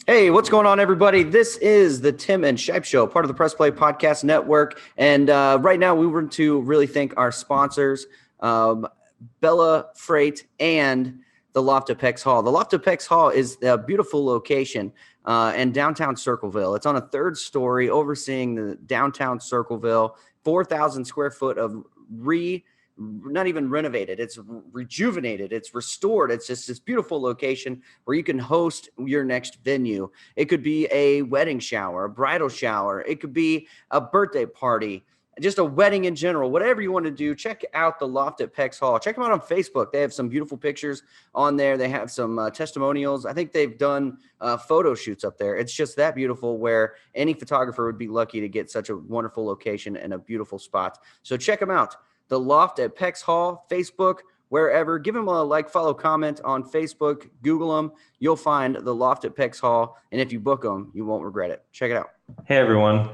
Hey, what's going on, everybody? This is the Tim and Shipe Show, part of the Press Play Podcast Network. And right now, we want to really thank our sponsors, Bella Freight and the Loft at Peck's Hall. The Loft at Peck's Hall is a beautiful location in downtown Circleville. It's on a third story overseeing the downtown Circleville, 4,000 square foot of not even renovated. It's rejuvenated. It's restored. It's just this beautiful location where you can host your next venue. It could be a wedding shower, a bridal shower. It could be a birthday party, just a wedding in general, whatever you want to do. Check out the Loft at Peck's Hall. Check them out on Facebook. They have some beautiful pictures on there. They have some testimonials. I think they've done photo shoots up there. It's just that beautiful where any photographer would be lucky to get such a wonderful location and a beautiful spot. So check them out. The Loft at Peck's Hall, Facebook, wherever. Give them a like, follow, comment on Facebook. Google them. You'll find the Loft at Peck's Hall. And if you book them, you won't regret it. Check it out. Hey, everyone.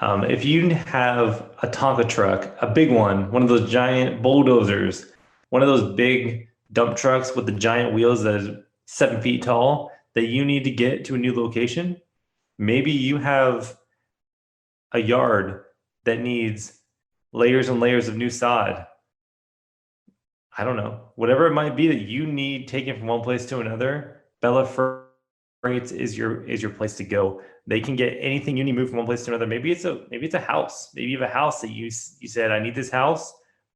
If you have a Tonka truck, a big one of those giant bulldozers, one of those big dump trucks with the giant wheels that is 7 feet tall that you need to get to a new location, maybe you have a yard that needs layers and layers of new sod. I don't know. Whatever it might be that you need taken from one place to another, Bella Freights is your place to go. They can get anything you need moved from one place to another. Maybe it's a house. Maybe you have a house that you said, I need this house,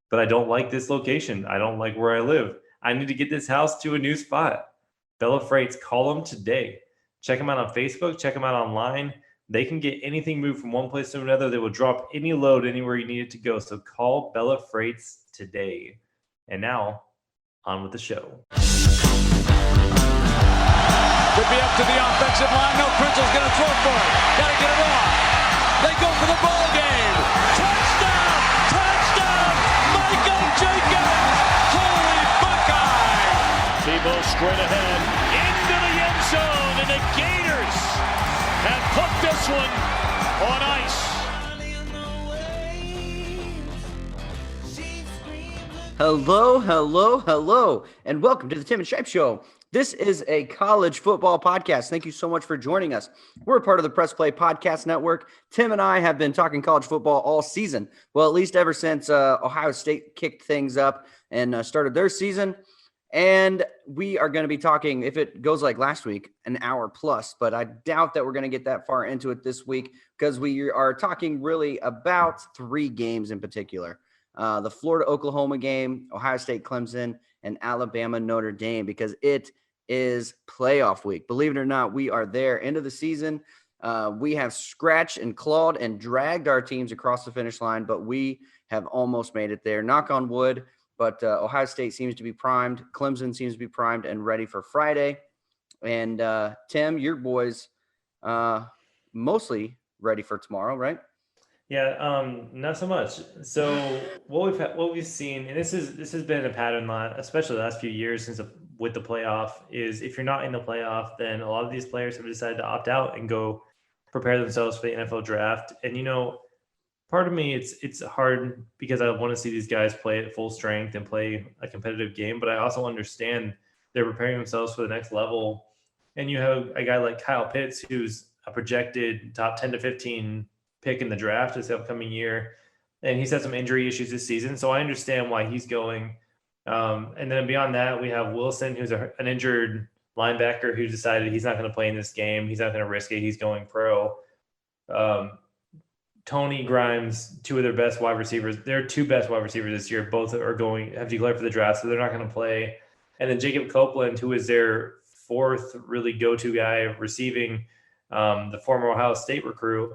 but I don't like this location. I don't like where I live. I need to get this house to a new spot. Bella Freights, call them today. Check them out on Facebook. Check them out online. They can get anything moved from one place to another. They will drop any load anywhere you need it to go. So call Bella Freights today. And now, on with the show. Could be up to the offensive line. No, Prince's going to throw for it. Got to get it off. They go for the ball game. Touchdown! Touchdown! Michael Jacobs! Holy Buckeye! Tebow straight ahead. Into the end zone. And the Gators have put this one on ice. Hello, and welcome to the Tim and Shipe Show. This is a college football podcast. Thank you so much for joining us. We're a part of the Press Play Podcast Network. Tim and I have been talking college football all season. Well, at least ever since Ohio State kicked things up and started their season. And we are going to be talking, if it goes like last week, an hour plus. But I doubt that we're going to get that far into it this week because we are talking really about 3 games in particular. The Florida-Oklahoma game, Ohio State-Clemson, and Alabama-Notre Dame, because it is playoff week. Believe it or not, we are there. End of the season. We have scratched and clawed and dragged our teams across the finish line, but we have almost made it there. Knock on wood, but Ohio State seems to be primed. Clemson seems to be primed and ready for Friday. And Tim, your boys mostly ready for tomorrow, right? Yeah, not so much. So what we've seen, and this has been a pattern, especially the last few years with the playoff, is if you're not in the playoff, then a lot of these players have decided to opt out and go prepare themselves for the NFL draft. And part of me, it's hard because I want to see these guys play at full strength and play a competitive game, but I also understand they're preparing themselves for the next level. And you have a guy like Kyle Pitts, who's a projected top 10 to 15 pick in the draft this upcoming year, and he's had some injury issues this season, so I understand why he's going. And then beyond that, we have Wilson, who's an injured linebacker who decided he's not going to play in this game. He's not going to risk it. He's going pro. Tony Grimes, 2 of their best wide receivers. Their 2 best wide receivers this year, both have declared for the draft, so they're not going to play. And then Jacob Copeland, who is their 4th really go-to guy receiving, the former Ohio State recruit,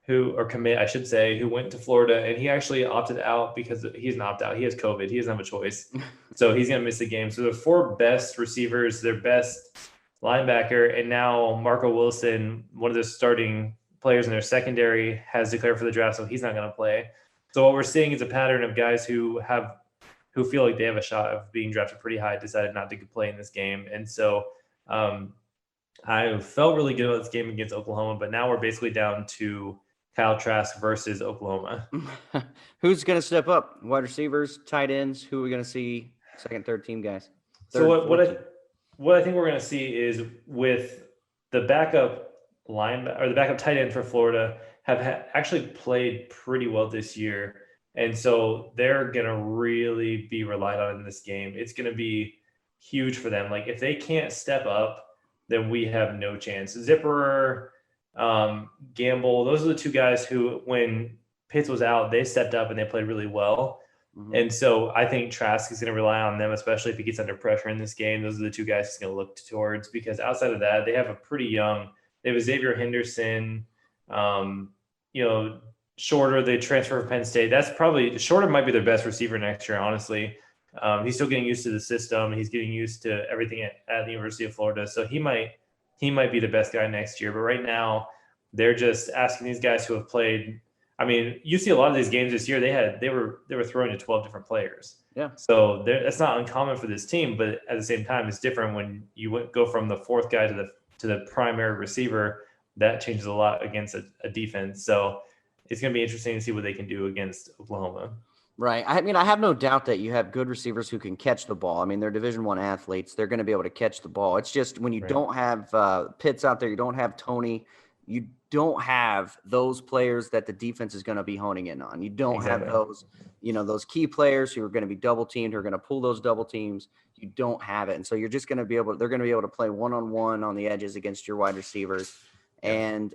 who went to Florida, and he actually opted out because he's an opt-out. He has COVID. He doesn't have a choice. So he's going to miss the game. So the 4 best receivers, their best linebacker, and now Marco Wilson, one of the starting players in their secondary, has declared for the draft, so he's not going to play. So what we're seeing is a pattern of guys who feel like they have a shot of being drafted pretty high, decided not to play in this game. And so I felt really good about this game against Oklahoma, but now we're basically down to Kyle Trask versus Oklahoma. Who's going to step up? Wide receivers, tight ends? Who are we going to see? Second, third team guys. What I think we're going to see is with the backup the backup tight end for Florida have actually played pretty well this year. And so they're going to really be relied on in this game. It's going to be huge for them. Like if they can't step up, then we have no chance. Zipperer, Gamble, those are the two guys who, when Pitts was out, they stepped up and they played really well. Mm-hmm. And so I think Trask is going to rely on them, especially if he gets under pressure in this game. Those are the two guys he's going to look towards, because outside of that, they have a pretty young – they have Xavier Henderson, Shorter, they transfer from Penn State. That's probably – Shorter might be their best receiver next year, honestly. He's still getting used to the system. He's getting used to everything at the University of Florida. So he might be the best guy next year. But right now, they're just asking these guys who have played – I mean, you see a lot of these games this year. They were throwing to 12 different players. Yeah. So that's not uncommon for this team, but at the same time, it's different when you go from the fourth guy to the primary receiver. That changes a lot against a defense. So it's going to be interesting to see what they can do against Oklahoma. Right. I mean, I have no doubt that you have good receivers who can catch the ball. I mean, they're Division I athletes. They're going to be able to catch the ball. It's just when you don't have Pitts out there, you don't have Tony, you don't have those players that the defense is going to be honing in on. You don't have those, those key players who are going to be double teamed, who are going to pull those double teams. You don't have it. And so you're just going to they're going to be able to play one-on-one on the edges against your wide receivers. Yeah. And,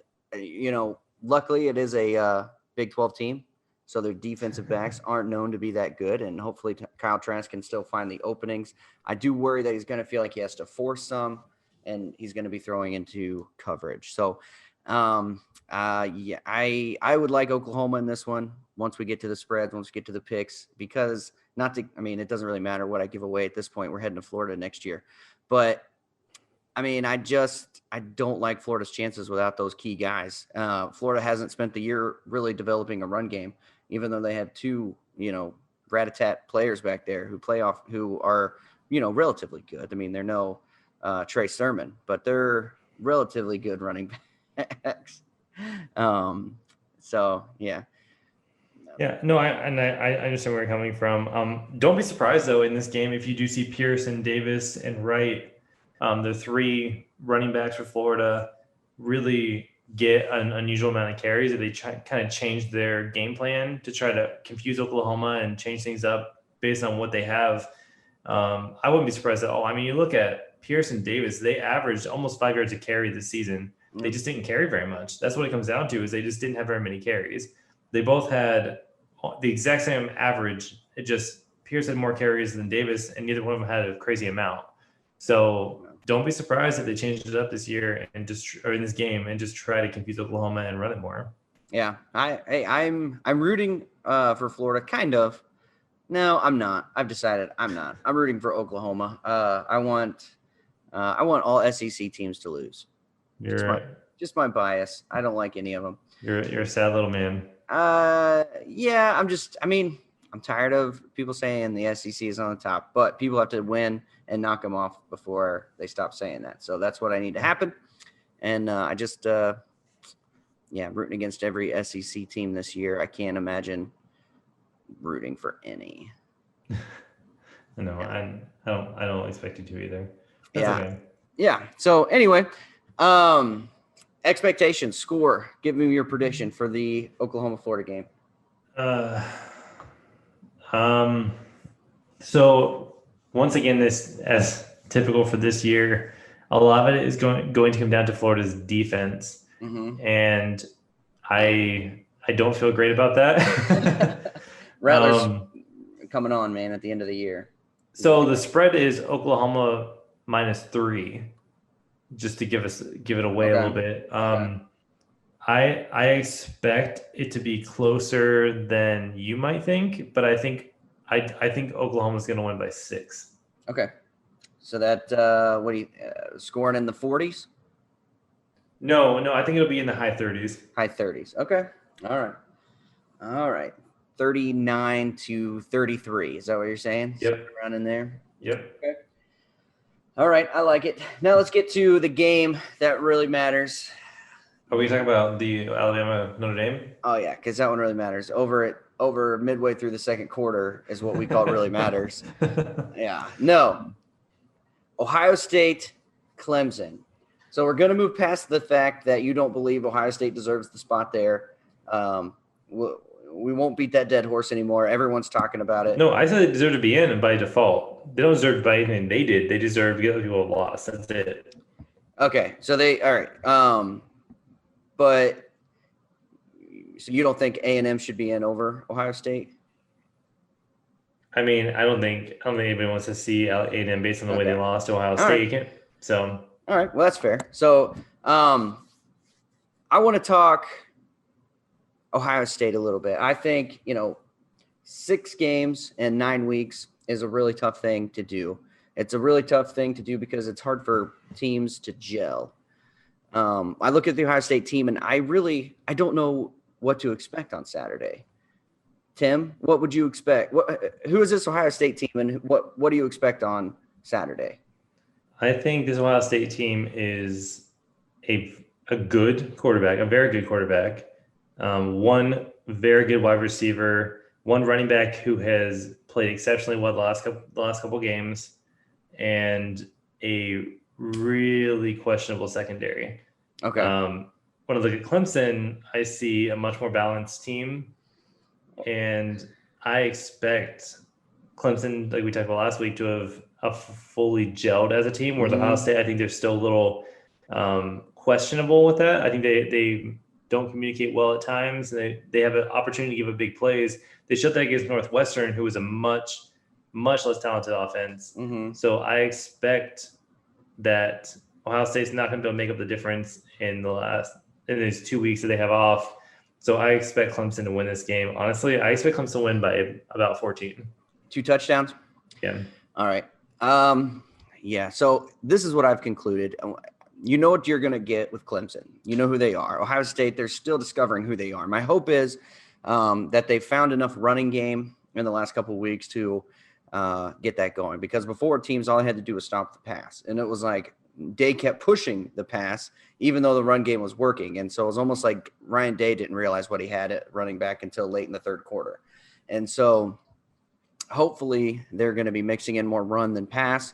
luckily it is a Big 12 team. So their defensive backs aren't known to be that good. And hopefully Kyle Trask can still find the openings. I do worry that he's going to feel like he has to force some, and he's going to be throwing into coverage. So, I would like Oklahoma in this one once we get to the spreads, once we get to the picks, because it doesn't really matter what I give away at this point. We're heading to Florida next year. But, I don't like Florida's chances without those key guys. Florida hasn't spent the year really developing a run game, even though they have two, rat-a-tat players back there who are, relatively good. I mean, they're no Trey Sermon, but they're relatively good running backs. So yeah. Yeah, no, I understand where you're coming from. Don't be surprised though in this game if you do see Pearson, Davis, and Wright, the three running backs for Florida, really get an unusual amount of carries. If they kind of change their game plan to try to confuse Oklahoma and change things up based on what they have, I wouldn't be surprised at all. I mean, you look at Pearson, Davis, they averaged almost 5 yards a carry this season. They just didn't carry very much. That's what it comes down to, is they just didn't have very many carries. They both had the exact same average. It just Pierce had more carries than Davis, and neither one of them had a crazy amount. So don't be surprised if they changed it up this year in this game and just try to confuse Oklahoma and run it more. Yeah, I'm rooting for Florida, kind of. No, I'm not. I've decided I'm not. I'm rooting for Oklahoma. I want all SEC teams to lose. Just my bias. I don't like any of them. You're a sad little man. Yeah, I'm tired of people saying the SEC is on the top, but people have to win and knock them off before they stop saying that. So that's what I need to happen. And rooting against every SEC team this year. I can't imagine rooting for any. No, I don't expect you to either. That's yeah. Okay. Yeah. So anyway, expectations, score. Give me your prediction for the Oklahoma-Florida game. So once again, this, as typical for this year, a lot of it is going to come down to Florida's defense. Mm-hmm. And I don't feel great about that. Rattlers coming on, man, at the end of the year. So the spread is Oklahoma -3, just to give it away a little bit. I expect it to be closer than you might think, but I think Oklahoma's going to win by 6. Okay. So that what do you scoring in the 40s? No, I think it'll be in the high 30s. High 30s. Okay. All right. 39-33. Is that what you're saying? Yep. Around in there. Yep. Okay. All right, I like it. Now let's get to the game that really matters. Are we talking about the Alabama Notre Dame? Oh yeah, because that one really matters. Over midway through the second quarter is what we call really matters. Yeah. No. Ohio State, Clemson. So we're going to move past the fact that you don't believe Ohio State deserves the spot there. We won't beat that dead horse anymore. Everyone's talking about it. No, I said they deserve to be in by default. They don't deserve to be anything they did. They deserve to get people a loss. That's it. Okay, so all right. But so you don't think A&M should be in over Ohio State? I mean, I don't think anybody wants to see A&M based on the way they lost to Ohio State. Right. So all right, well, that's fair. So I want to talk Ohio State a little bit. I think, 6 games in 9 weeks is a really tough thing to do. It's a really tough thing to do because it's hard for teams to gel. I look at the Ohio State team, and I don't know what to expect on Saturday. Tim, what would you expect? Who is this Ohio State team, and what do you expect on Saturday? I think this Ohio State team is a good quarterback, a very good quarterback. One very good wide receiver, one running back who has played exceptionally well the last couple games, and a really questionable secondary. Okay. When I look at Clemson, I see a much more balanced team, and I expect Clemson, like we talked about last week, to have fully gelled as a team. Whereas Ohio State, I think they're still a little questionable with that. I think they don't communicate well at times. They have an opportunity to give a big plays. They showed that against Northwestern, who was a much less talented offense. Mm-hmm. So I expect that Ohio State's not going to be able to make up the difference in these 2 weeks that they have off. So I expect Clemson to win this game. Honestly, I expect Clemson to win by about 14. 2 touchdowns? Yeah. All right. Yeah. So this is what I've concluded. You know what you're going to get with Clemson. You know who they are. Ohio State, they're still discovering who they are. My hope is that they found enough running game in the last couple of weeks to get that going. Because before, teams, all they had to do was stop the pass. And it was like Day kept pushing the pass, even though the run game was working. And so it was almost like Ryan Day didn't realize what he had at running back until late in the third quarter. And so hopefully they're going to be mixing in more run than pass.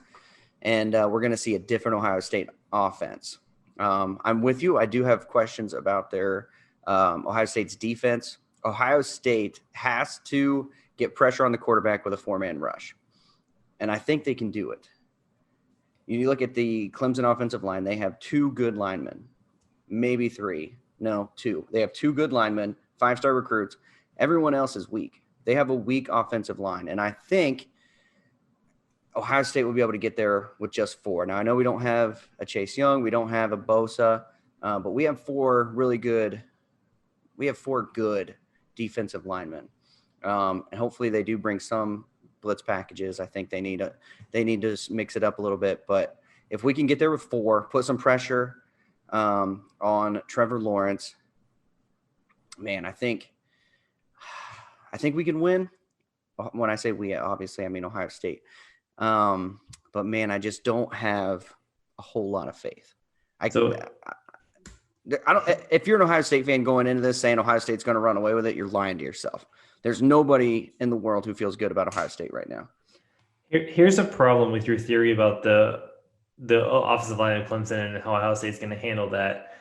And we're going to see a different Ohio State offense. I'm with you. I do have questions about their Ohio State's defense. Ohio State has to get pressure on the quarterback with a 4-man rush. And I think they can do it. You look at the Clemson offensive line, they have 2 good linemen, maybe 3. No, 2. They have 2 good linemen, 5-star recruits. Everyone else is weak. They have a weak offensive line. And I think Ohio State will be able to get there with just 4. Now, I know we don't have a Chase Young. We don't have a Bosa. But we have 4 good defensive linemen. And hopefully they do bring some blitz packages. I think they need to mix it up a little bit. But if we can get there with 4, put some pressure on Trevor Lawrence, man, I think we can win. When I say we, obviously I mean Ohio State. But man, I just don't have a whole lot of faith. I don't. If you're an Ohio State fan going into this saying Ohio State's going to run away with it, you're lying to yourself. There's nobody in the world who feels good about Ohio State right now. Here's a problem with your theory about the offensive line of Clemson and how Ohio State's going to handle that.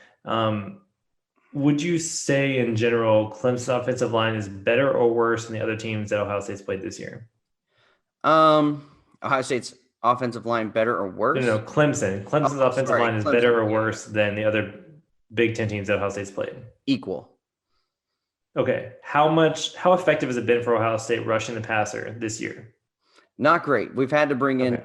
Would you say in general Clemson's offensive line is better or worse than the other teams that Ohio State's played this year? Ohio State's offensive line better or worse? No, Clemson's offensive line is better or worse than the other Big Ten teams that Ohio State's played? Equal. Okay. How effective has it been for Ohio State rushing the passer this year? Not great. We've had to bring in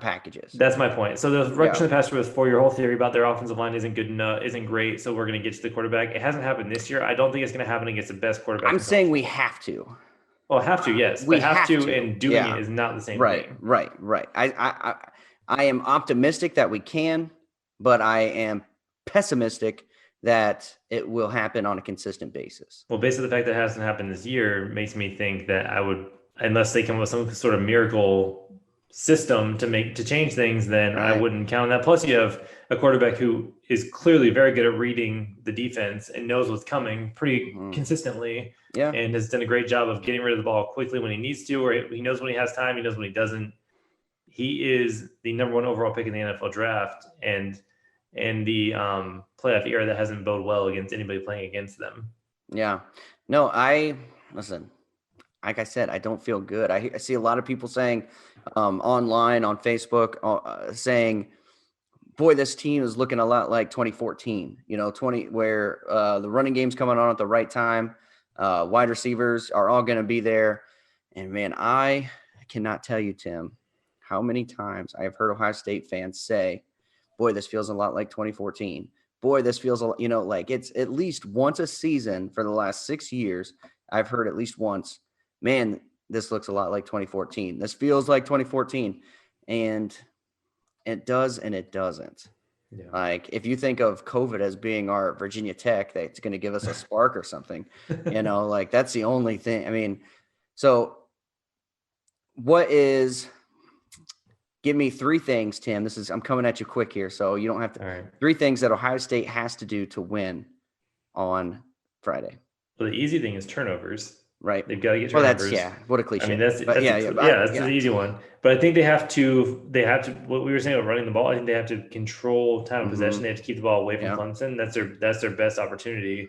packages. That's my point. So the rushing the passer was for your whole theory about their offensive line isn't good enough, isn't great, so we're going to get to the quarterback. It hasn't happened this year. I don't think it's going to happen against the best quarterback. I'm saying we have to. Well, have to, yes. We but have to and doing it is not the same thing. Right. I am optimistic that we can, but I am pessimistic that it will happen on a consistent basis. Well, based on the fact that it hasn't happened this year makes me think that I would, unless they come up with some sort of miracle system to change things, then I wouldn't count on that. Plus, you have a quarterback who is clearly very good at reading the defense and knows what's coming pretty consistently. Yeah. And has done a great job of getting rid of the ball quickly when he needs to, or he knows when he has time, he knows when he doesn't. He is the number 1 overall pick in the NFL draft. And in the playoff era that hasn't bode well against anybody playing against them. Yeah. No, listen, like I said, I don't feel good. I see a lot of people saying online on Facebook saying, boy, this team is looking a lot like 2014, where the running game's coming on at the right time. Wide receivers are all going to be there. And man, I cannot tell you, Tim, how many times I have heard Ohio State fans say, boy, this feels a lot like 2014. Boy, this feels, like it's at least once a season for the last 6 years. I've heard at least once, man, this looks a lot like 2014. This feels like 2014. And it does and it doesn't. Yeah. Like if you think of COVID as being our Virginia Tech, that's going to give us a spark or something, like that's the only thing. I mean, so give me 3 things, Tim. I'm coming at you quick here, so you don't have to. All right. 3 things that Ohio State has to do to win on Friday. Well, the easy thing is turnovers. Right. They've got to get turnovers. Well, what a cliche. I mean, that's the easy one. But I think they have to, what we were saying about running the ball, I think they have to control time of possession. They have to keep the ball away from Clemson. That's their best opportunity.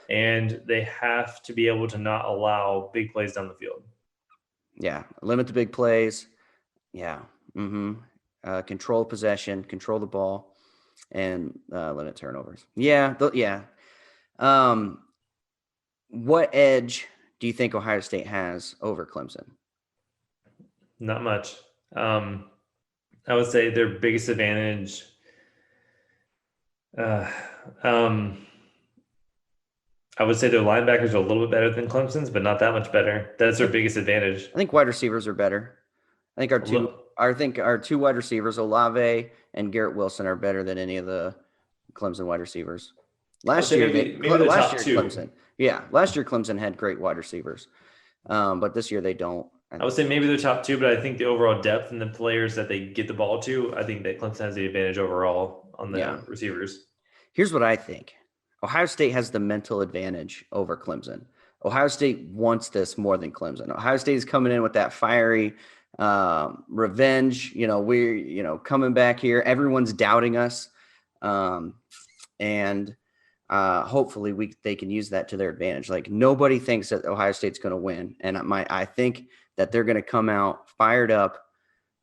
And they have to be able to not allow big plays down the field. Yeah. Limit the big plays. Yeah. Control possession, control the ball, and limit turnovers. Yeah. What edge do you think Ohio State has over Clemson? Not much. I would say their biggest advantage. I would say their linebackers are a little bit better than Clemson's, but not that much better. That's their biggest advantage. I think wide receivers are better. I think our two wide receivers, Olave and Garrett Wilson, are better than any of the Clemson wide receivers. Last year Clemson. Yeah, last year Clemson had great wide receivers, but this year they don't. I would say maybe they're top 2, but I think the overall depth and the players that they get the ball to, I think that Clemson has the advantage overall on the receivers. Here's what I think. Ohio State has the mental advantage over Clemson. Ohio State wants this more than Clemson. Ohio State is coming in with that fiery revenge. We're coming back here. Everyone's doubting us, and hopefully they can use that to their advantage. Like nobody thinks that Ohio State's going to win, and I think that they're going to come out fired up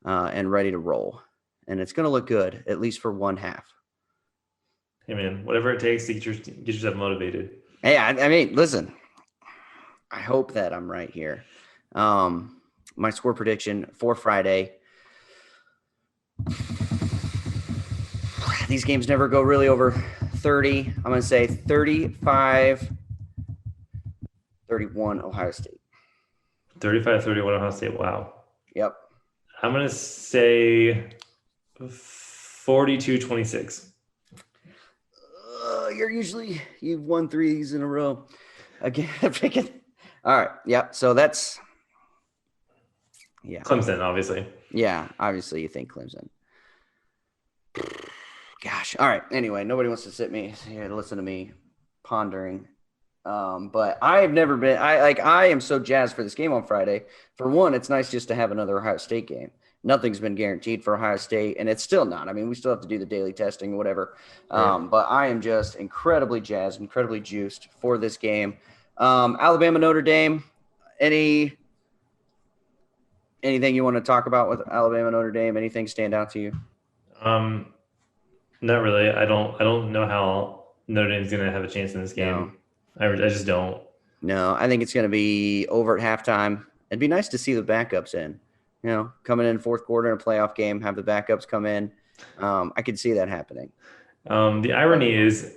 and ready to roll, and it's going to look good at least for one half. Hey man, whatever it takes to get yourself motivated. Hey, I mean, listen. I hope that I'm right here. My score prediction for Friday. These games never go really over 30. I'm going to say 35-31 Ohio State. 35-31 Ohio State. Wow. Yep. I'm going to say 42-26. You've won 3 in a row. Again, picking. All right. Yeah. So that's. Yeah. Clemson, obviously. Yeah. Obviously, you think Clemson. Gosh. All right. Anyway, nobody wants to sit here to listen to me pondering. But I have never been. I am so jazzed for this game on Friday. For one, it's nice just to have another Ohio State game. Nothing's been guaranteed for Ohio State, and it's still not. I mean, we still have to do the daily testing or whatever. But I am just incredibly jazzed, incredibly juiced for this game. Alabama, Notre Dame. Anything you want to talk about with Alabama, Notre Dame? Anything stand out to you? Not really. I don't know how Notre Dame's going to have a chance in this game. No. I just don't. No, I think it's going to be over at halftime. It'd be nice to see the backups in. Coming in fourth quarter in a playoff game, have the backups come in. I could see that happening. The irony is,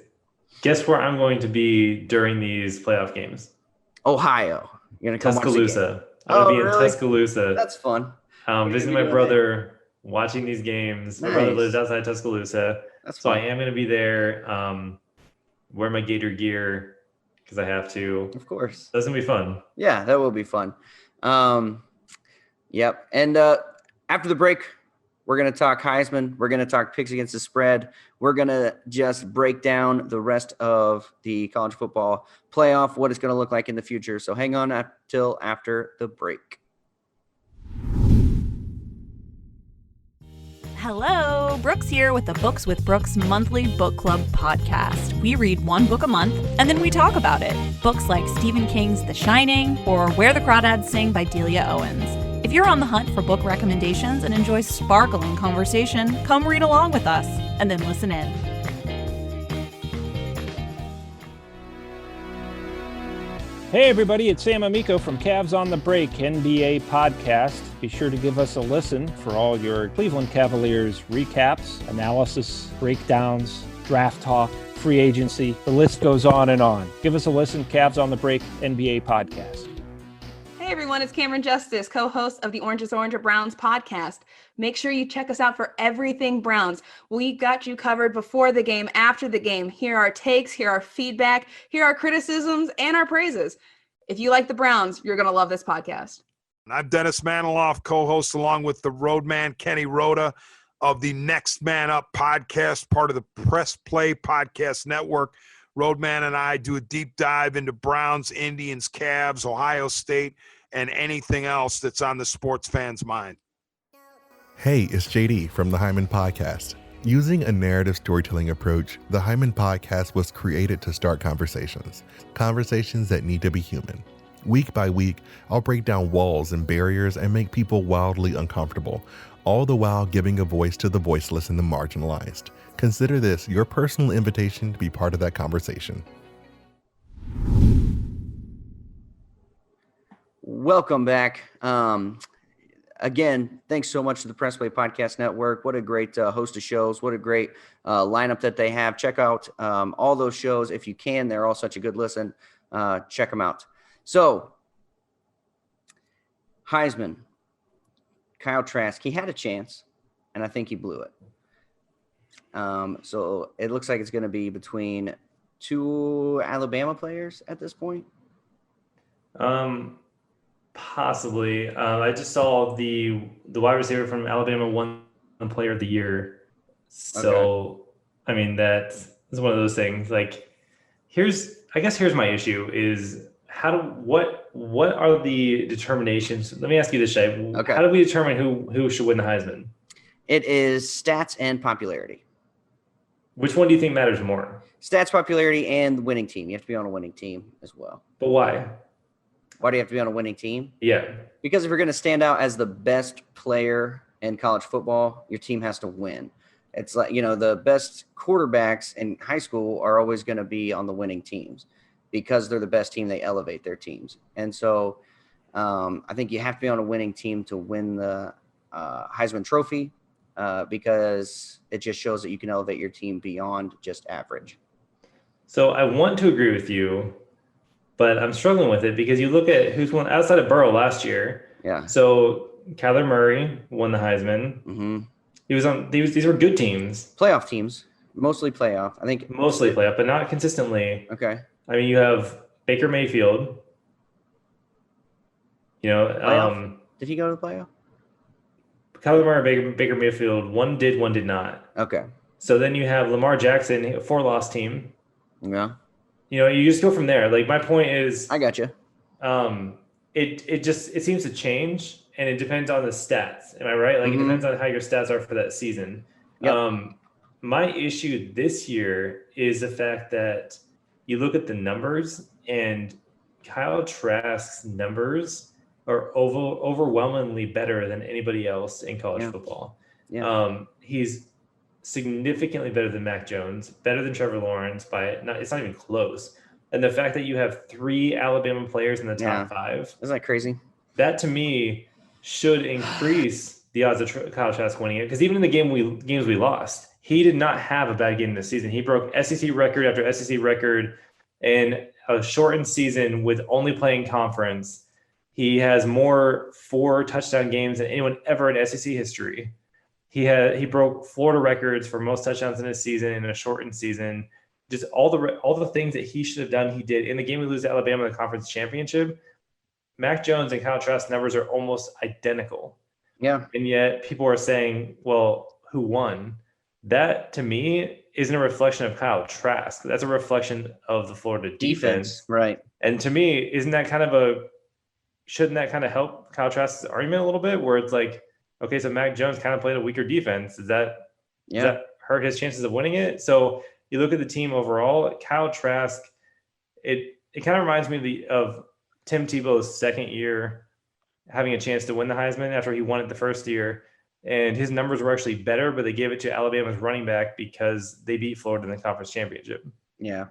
guess where I'm going to be during these playoff games? Ohio. You're going to come Tuscaloosa. I'm going to be in Tuscaloosa. That's fun. Visiting my brother, watching these games. Nice. My brother lives outside Tuscaloosa. That's fun. So I am going to be there, wear my Gator gear because I have to. Of course. That's going to be fun. Yeah, that will be fun. Yep. And after the break, we're going to talk Heisman. We're going to talk picks against the spread. We're going to just break down the rest of the college football playoff, what it's going to look like in the future. So hang on till after the break. Hello, Brooks here with the Books with Brooks monthly book club podcast. We read one book a month and then we talk about it. Books like Stephen King's The Shining or Where the Crawdads Sing by Delia Owens. If you're on the hunt for book recommendations and enjoy sparkling conversation, come read along with us and then listen in. Hey everybody, it's Sam Amico from Cavs on the Break NBA podcast. Be sure to give us a listen for all your Cleveland Cavaliers recaps, analysis, breakdowns, draft talk, free agency. The list goes on and on. Give us a listen, Cavs on the Break NBA podcast. Hey everyone, it's Cameron Justice, co-host of the Orange is Orange or Browns podcast. Make sure you check us out for everything Browns. We got you covered before the game, after the game. Here are our takes, here are our feedback, here are our criticisms and our praises. If you like the Browns, you're going to love this podcast. I'm Dennis Maniloff, co-host along with the Roadman Kenny Rhoda of the Next Man Up podcast, part of the Press Play Podcast Network. Roadman and I do a deep dive into Browns, Indians, Cavs, Ohio State, and anything else that's on the sports fan's mind. Hey, it's JD from the Hyman Podcast. Using a narrative storytelling approach, the Hyman Podcast was created to start conversations that need to be human. Week by week, I'll break down walls and barriers and make people wildly uncomfortable, all the while giving a voice to the voiceless and the marginalized. Consider this your personal invitation to be part of that conversation. Welcome back. Again, thanks so much to the Press Play Podcast Network. What a great host of shows. What a great lineup that they have. Check out all those shows if you can. They're all such a good listen. Check them out. So, Heisman, Kyle Trask, he had a chance, and I think he blew it. So it looks like it's going to be between two Alabama players at this point. Possibly. I just saw the wide receiver from Alabama won the Player of the Year. So, okay. I mean, that is one of those things. Like, here's my issue is what are the determinations? Let me ask you this, Shipe. Okay. How do we determine who should win the Heisman? It is stats and popularity. Which one do you think matters more? Stats, popularity, and the winning team. You have to be on a winning team as well. But why? Why do you have to be on a winning team? Yeah. Because if you're going to stand out as the best player in college football, your team has to win. It's like, the best quarterbacks in high school are always going to be on the winning teams because they're the best team. They elevate their teams. And so I think you have to be on a winning team to win the Heisman Trophy because it just shows that you can elevate your team beyond just average. So I want to agree with you, but I'm struggling with it because you look at who's won outside of Burrow last year. Yeah. So Kyler Murray won the Heisman. Mm-hmm. These were good teams. Playoff teams, mostly playoff. I think mostly playoff, but not consistently. Okay. I mean, you have Baker Mayfield. Did he go to the playoff? Kyler Murray, Baker Mayfield. One did not. Okay. So then you have Lamar Jackson, a 4-loss team. Yeah. You just go from there. Like, my point is, I got you. It seems to change, and it depends on the stats. Am I right? Like, It depends on how your stats are for that season. Yep. My issue this year is the fact that you look at the numbers, and Kyle Trask's numbers are overwhelmingly better than anybody else in college football. Yeah. He's significantly better than Mac Jones, better than Trevor Lawrence it's not even close. And the fact that you have 3 Alabama players in the top 5. Isn't that crazy? That to me should increase the odds of Kyle Trask winning it. Because even in the games we lost, he did not have a bad game this season. He broke SEC record after SEC record in a shortened season with only playing conference. He has more 4 touchdown games than anyone ever in SEC history. He broke Florida records for most touchdowns in a season in a shortened season. Just all the things that he should have done, he did. In the game we lose to Alabama in the conference championship, Mac Jones and Kyle Trask numbers are almost identical. Yeah. And yet people are saying, well, who won? That, to me, isn't a reflection of Kyle Trask. That's a reflection of the Florida defense. Right. And to me, shouldn't that kind of help Kyle Trask's argument a little bit, where it's like, okay, so Mac Jones kind of played a weaker defense. Does that hurt his chances of winning it? So you look at the team overall, Kyle Trask, it kind of reminds me of Tim Tebow's second year having a chance to win the Heisman after he won it the first year. And his numbers were actually better, but they gave it to Alabama's running back because they beat Florida in the conference championship. Yeah.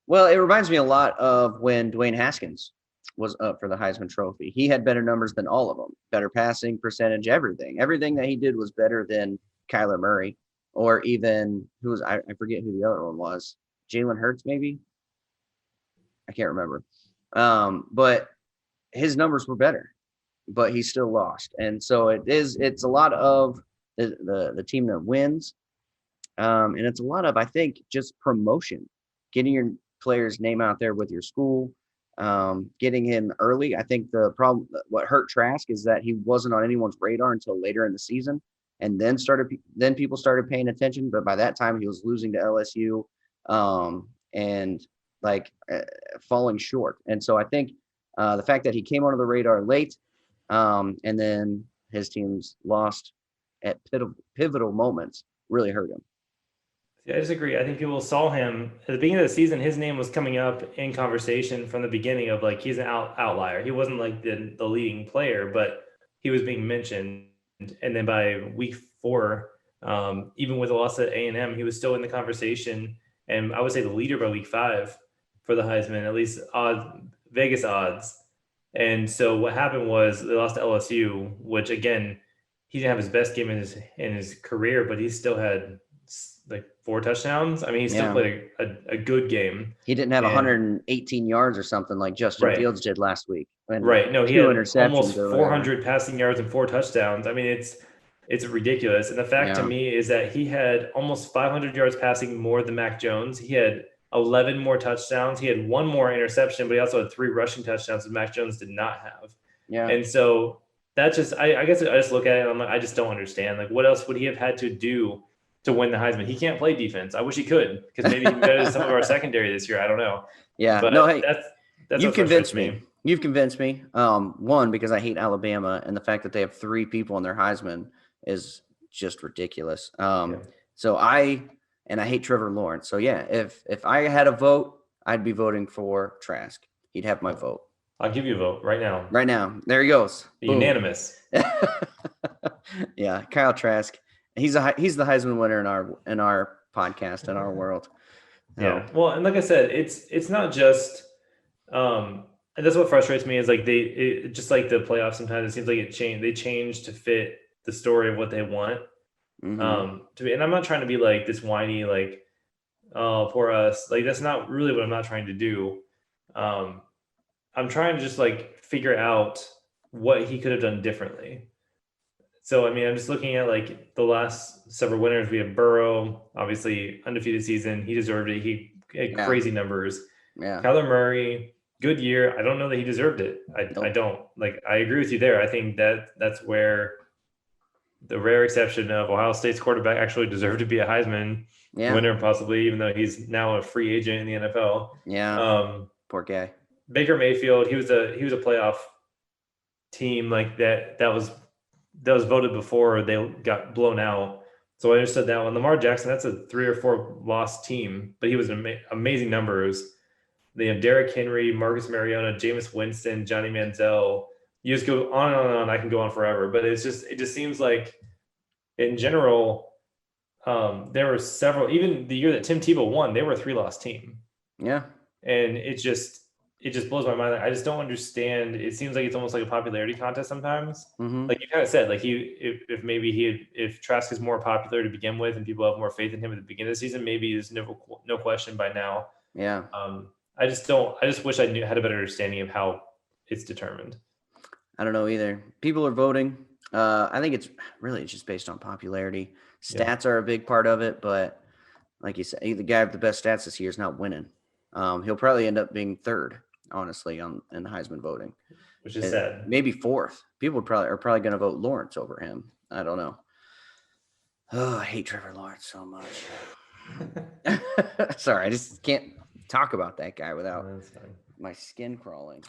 Well, it reminds me a lot of when Dwayne Haskins was up for the Heisman Trophy. He had better numbers than all of them, better passing percentage, everything. Everything that he did was better than Kyler Murray, or even I forget who the other one was. Jalen Hurts, maybe? I can't remember. But his numbers were better, but he still lost. And so it's a lot of the team that wins. And it's a lot of, I think, just promotion, getting your player's name out there with your school, getting him early. I think what hurt Trask is that he wasn't on anyone's radar until later in the season, and then people started paying attention. But by that time, he was losing to LSU, and falling short. And so I think the fact that he came onto the radar late, and then his team's lost at pivotal moments really hurt him. Yeah, I disagree. I think people saw him at the beginning of the season. His name was coming up in conversation from the beginning of he's an outlier. He wasn't the leading player, but he was being mentioned. And then by week 4, even with the loss at A&M, he was still in the conversation. And I would say the leader by week 5 for the Heisman, at least Vegas odds. And so what happened was they lost to LSU, which again, he didn't have his best game in his career, but he still had 4 touchdowns. I mean, he still played a good game. He didn't have 118 yards or something like Justin Fields did last week. Right. No, he had almost 400 passing yards and 4 touchdowns. I mean, it's ridiculous. And the fact to me is that he had almost 500 yards passing more than Mac Jones. He had 11 more touchdowns. He had 1 more interception, but he also had 3 rushing touchdowns that Mac Jones did not have. Yeah. And so that's just, I guess I just look at it and I just don't understand. What else would he have had to do to win the Heisman? He can't play defense. I wish he could, because maybe he's better than some of our secondary this year. I don't know. Yeah. But no, hey, that's you've convinced me. You've convinced me. One, because I hate Alabama, and the fact that they have 3 people in their Heisman is just ridiculous. So I hate Trevor Lawrence. So yeah, if I had a vote, I'd be voting for Trask. He'd have my vote. I'll give you a vote right now. Right now. There he goes. Unanimous. Yeah, Kyle Trask. He's the Heisman winner in our podcast, in our world. Yeah. Well, and like I said, it's not just and that's what frustrates me is just like the playoffs, sometimes it seems like they change to fit the story of what they want. Mm-hmm. And I'm not trying to be this whiny, oh, poor us. That's not really what I'm not trying to do. I'm trying to just figure out what he could have done differently. So, I mean, I'm just looking at the last several winners. We have Burrow, obviously undefeated season. He deserved it. He had crazy numbers. Yeah. Kyler Murray, good year. I don't know that he deserved it. I don't. I agree with you there. I think that's where the rare exception of Ohio State's quarterback actually deserved to be a Heisman winner, possibly, even though he's now a free agent in the NFL. Yeah. Poor guy. Baker Mayfield, he was a playoff team that was voted before they got blown out. So I understood that one. Lamar Jackson, that's a 3 or 4 loss team, but he was amazing numbers. They have Derrick Henry, Marcus Mariota, Jameis Winston, Johnny Manziel. You just go on and on. I can go on forever, but it just seems like in general, there were several, even the year that Tim Tebow won, they were a 3-loss team. Yeah. And it just blows my mind. I just don't understand. It seems like it's almost like a popularity contest sometimes. Mm-hmm. Like you kind of said, if Trask is more popular to begin with and people have more faith in him at the beginning of the season, maybe there's no question by now. Yeah. I just wish I had a better understanding of how it's determined. I don't know either. People are voting. I think it's just based on popularity. Stats are a big part of it, but like you said, the guy with the best stats this year is not winning. He'll probably end up being 3rd, honestly, in Heisman voting, which is sad. Maybe 4th. People are probably going to vote Lawrence over him. I don't know. Oh, I hate Trevor Lawrence so much. Sorry, I just can't talk about that guy without my skin crawling.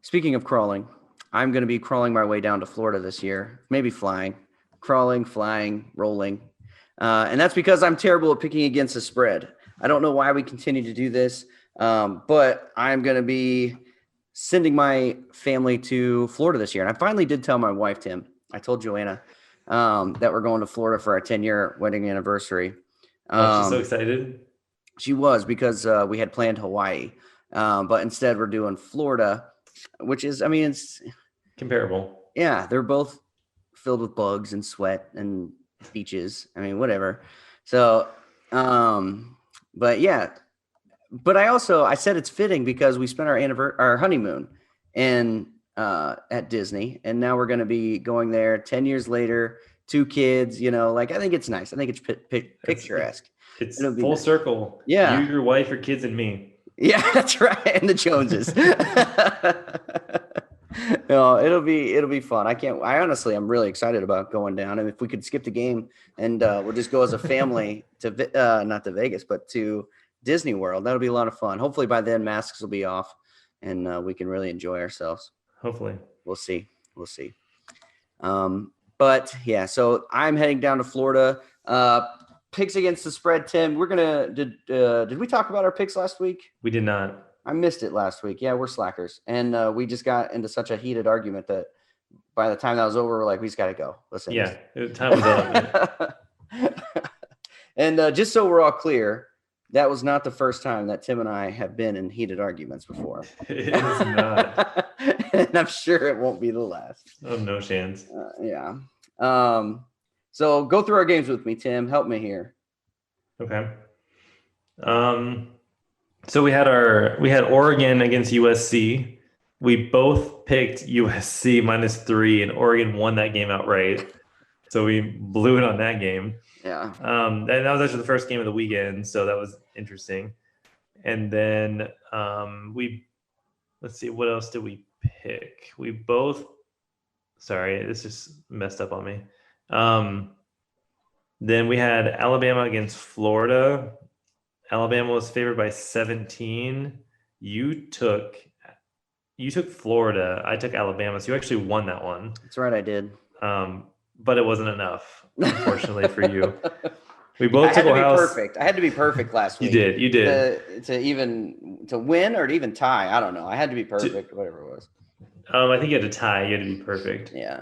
Speaking of crawling, I'm going to be crawling my way down to Florida this year, maybe flying, crawling, flying, rolling. And that's because I'm terrible at picking against the spread. I don't know why we continue to do this, but I'm going to be sending my family to Florida this year. And I finally did tell my wife, Tim. I told Joanna that we're going to Florida for our 10-year wedding anniversary. She's so excited. She was, because we had planned Hawaii, but instead we're doing Florida, which is, I mean, it's comparable. Yeah, they're both filled with bugs and sweat and beaches. I mean, whatever. So, but yeah, but I said it's fitting because we spent our honeymoon at Disney, and now we're going to be going there 10 years later, 2 kids, I think it's nice. I think it's picturesque. It's full circle. Yeah. You, your wife, your kids, and me. Yeah, that's right. And the Joneses. No, it'll be fun. I'm really excited about going down. And if we could skip the game and we'll just go as a family to not to Vegas, but to Disney World, that'll be a lot of fun. Hopefully by then masks will be off and we can really enjoy ourselves. Hopefully. We'll see. But yeah, so I'm heading down to Florida. Picks against the spread, Tim. Did we talk about our picks last week? We did not. I missed it last week. Yeah, we're slackers. And we just got into such a heated argument that by the time that was over, we're like, we just got to go. Listen. Yeah, time was up. And just so we're all clear, that was not the first time that Tim and I have been in heated arguments before. It is not. And I'm sure it won't be the last. Oh, no chance. Yeah. So go through our games with me, Tim. Help me here. Okay. So we had Oregon against USC. We both picked USC -3, and Oregon won that game outright. So we blew it on that game. Yeah. And that was actually the first game of the weekend, so that was interesting. And then let's see, what else did we pick? Sorry, this just messed up on me. Then we had Alabama against Florida. Alabama was favored by 17. You took Florida. I took Alabama, so you actually won that one. That's right, I did. But it wasn't enough, unfortunately, for you. We both took Ohio. I had to be perfect last week. You did. To win or to even tie. I don't know. I had to be perfect, whatever it was. I think you had to tie. You had to be perfect. Yeah.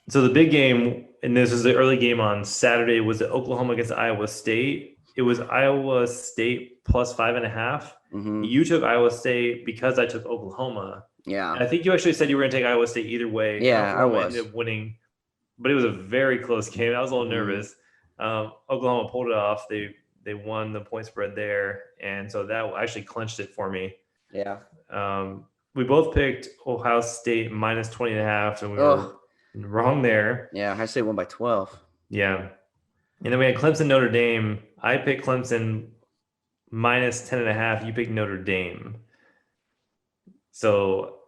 So the big game, and this is the early game on Saturday, was Oklahoma against Iowa State. It was Iowa State plus 5.5. Mm-hmm. You took Iowa State because I took Oklahoma. Yeah. And I think you actually said you were going to take Iowa State either way. Yeah, Oklahoma I was. ended up winning, but it was a very close game. I was a little nervous. Oklahoma pulled it off. They won the point spread there, and so that actually clinched it for me. Yeah. We both picked Ohio State -20.5, and we were wrong there. Yeah, Ohio State won by 12. Yeah. And then we had Clemson Notre Dame. I picked Clemson -10.5. You picked Notre Dame. So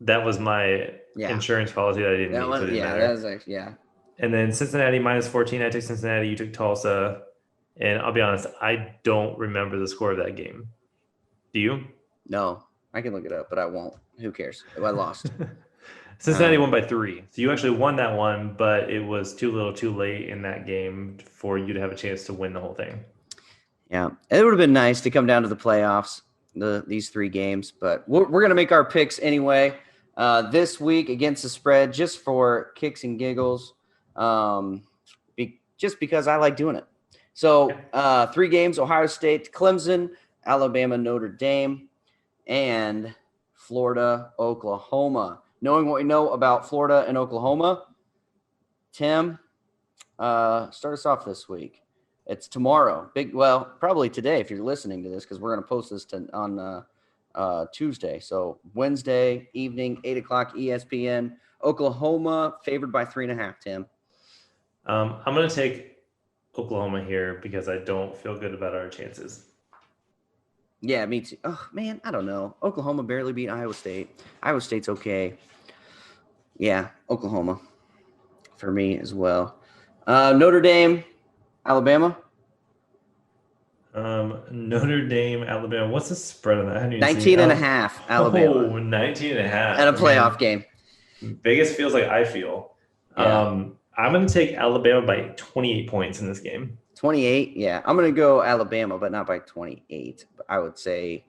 that was my insurance policy that I didn't need. So it didn't matter. That was actually, And then Cincinnati -14. I took Cincinnati. You took Tulsa. And I'll be honest, I don't remember the score of that game. Do you? No, I can look it up, but I won't. Who cares? I lost. Cincinnati won by 3. So you actually won that one, but it was too little too late in that game for you to have a chance to win the whole thing. Yeah, it would have been nice to come down to the playoffs, these 3 games, but we're going to make our picks anyway this week against the spread just for kicks and giggles, just because I like doing it. So 3 games: Ohio State, Clemson, Alabama, Notre Dame, and Florida, Oklahoma. Knowing what we know about Florida and Oklahoma, Tim, start us off this week. It's tomorrow. Probably today if you're listening to this, because we're going to post this on Tuesday. So Wednesday evening, 8 o'clock ESPN. Oklahoma favored by 3.5, Tim. I'm going to take Oklahoma here because I don't feel good about our chances. Yeah, me too. Oh, man, I don't know. Oklahoma barely beat Iowa State. Iowa State's okay. Yeah, Oklahoma for me as well. Notre Dame, Alabama. Notre Dame, Alabama. What's the spread on that? I haven't even 19 seen and it. a half, Alabama. Oh, 19 and a half. And a playoff game. Vegas feels like I feel. Yeah. I'm going to take Alabama by 28 points in this game. 28, yeah. I'm going to go Alabama, but not by 28. I would say,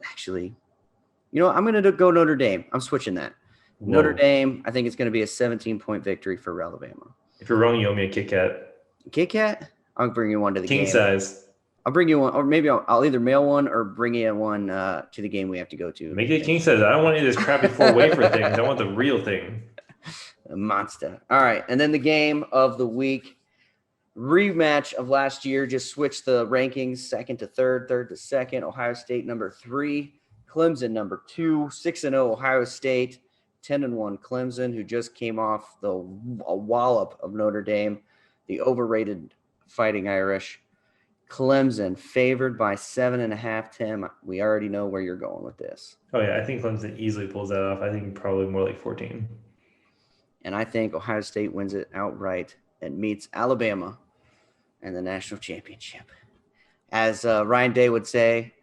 actually, you know what? I'm going to go Notre Dame. I'm switching that. Whoa. Notre Dame, I think it's going to be a 17-point victory for Alabama. If you're wrong, you owe me a Kit Kat. Kit Kat? I'll bring you one to the game. King size. I'll bring you one, or maybe I'll either mail one or bring you one to the game we have to go to. Make it king size. I don't want any of this crappy 4-wafer things. I want the real thing. A monster. All right, and then the game of the week. Rematch of last year, just switched the rankings, second to third, third to second. Ohio State number 3, Clemson number 2, 6-0 Ohio State, 10-1 Clemson, who just came off a wallop of Notre Dame, the overrated Fighting Irish. Clemson favored by 7.5. Tim, we already know where you're going with this. Oh yeah, I think Clemson easily pulls that off. I think probably more like 14. And I think Ohio State wins it outright and meets Alabama in the national championship. As Ryan Day would say,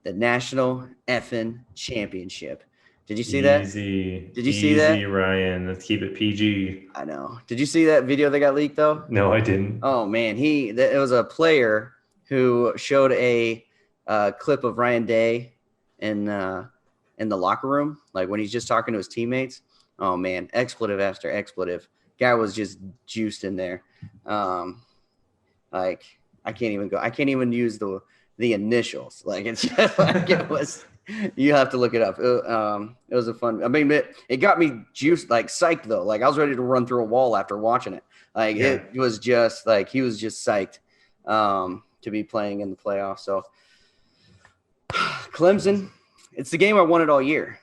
the national effing championship. Did you see that? Did you see that? Easy, Ryan. Let's keep it PG. I know. Did you see that video that got leaked, though? No, I didn't. Oh, man. It was a player who showed a clip of Ryan Day in the locker room, like when he's just talking to his teammates. Oh, man. Expletive after expletive. Guy was just juiced in there. Like, I can't even use the initials. Like, it's just like it was. You have to look it up. It was a fun. I mean, it got me juiced, like psyched though. Like I was ready to run through a wall after watching it. Like It was just like he was just psyched to be playing in the playoffs. So Clemson, it's the game I wanted all year.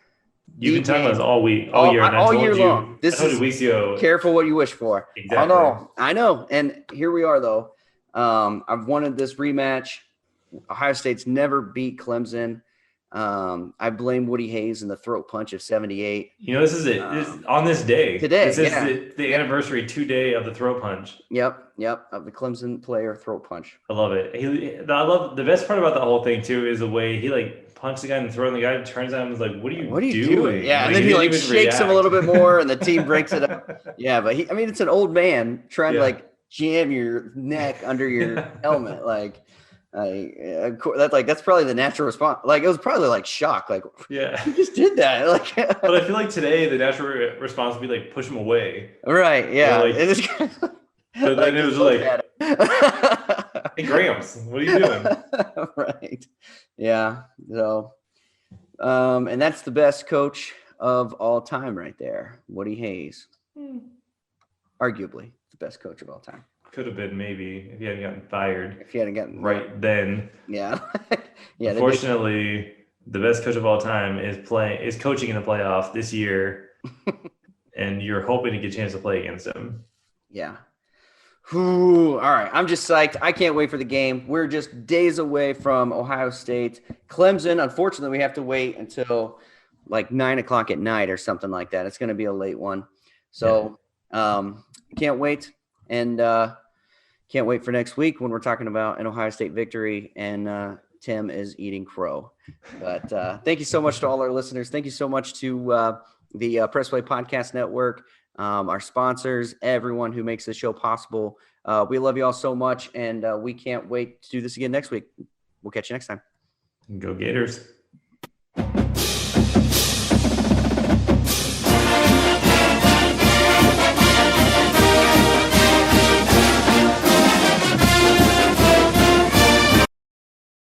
You've been talking about this all week, all year, and I told year you, long. This is weeks ago. Careful what you wish for. Exactly. I know. And here we are though. I've wanted this rematch. Ohio State's never beat Clemson. I blame Woody Hayes and the throat punch of 78. You know, this is it. On this day. Today, This is the anniversary 2-day of the throat punch. Yep, of the Clemson player throat punch. I love it. I love the best part about the whole thing too is the way he like punched the guy in the throat and the guy turns out and was like, what are you doing? Yeah, and then he like shakes him a little bit more and the team breaks it up. Yeah, but it's an old man trying to like jam your neck under your helmet. Like, that's probably the natural response. Like it was probably like shock. Like, yeah, you just did that. Like, but I feel like today the natural response would be like push him away. Right. Yeah. You know, but then it was like, hey Grams, what are you doing? Right. Yeah. So, and that's the best coach of all time, right there, Woody Hayes. Arguably the best coach of all time. Could have been maybe if he hadn't gotten fired. If he hadn't gotten right then. Yeah. Yeah. Unfortunately, the best coach of all time is coaching in the playoff this year, and you're hoping to get a chance to play against him. Yeah. Ooh, all right. I'm just psyched. I can't wait for the game. We're just days away from Ohio State. Clemson, unfortunately, we have to wait until like 9:00 at night or something like that. It's going to be a late one. So can't wait. And can't wait for next week when we're talking about an Ohio State victory and Tim is eating crow. But thank you so much to all our listeners. Thank you so much to the Press Play Podcast Network, our sponsors, everyone who makes this show possible. We love you all so much, and we can't wait to do this again next week. We'll catch you next time. Go Gators.